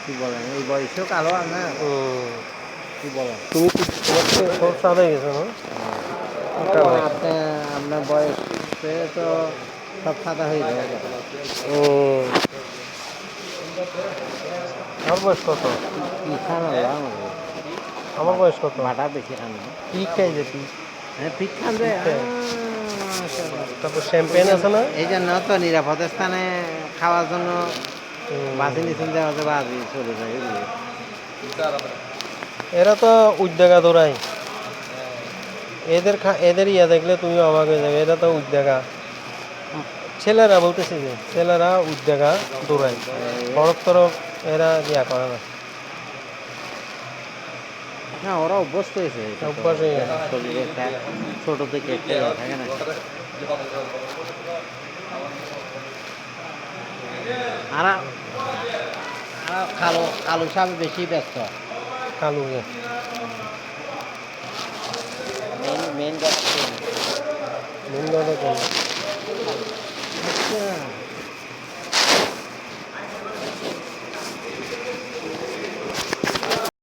কি বলেন এই বয়সেও কালো আর না কি বলেন তুমি কি তোমার তো সব সাদা হয়ে গেছে না আপনি আপনার বয়সে তো সব সাদা হয়ে যাবে আমার বয়স কত কি খান হলো আমার বয়স কত বাটা বেশি খান না পিক খাই যে পিক হ্যাঁ পিক খান যে তারপর শ্যাম্পেন আছে না এই জন্য তো নিরাপদ স্থানে খাওয়ার জন্য বাসে নিচুন দেওয়া যাবে বাজি চলে যায় এগুলো এরা তো উদ্যোগা দৌড়ায় এদের ইয়া দেখলে তুমি অবাক হয়ে যাবে এরা তো উদ্যোগা ছেলেরা বলতেছে যে ছেলেরা উদ্যোগা দৌড়ায় বরফ তরফ এরা ইয়া করে না না ওরা অভ্যস্ত হয়েছে অভ্যাস হয়ে গেছে শরীরে ছোট থেকে একটা ইয়ে থাকে না আর কালো কালো সাপ বেশি ব্যস্ত কালু মেন কথা মেন কথা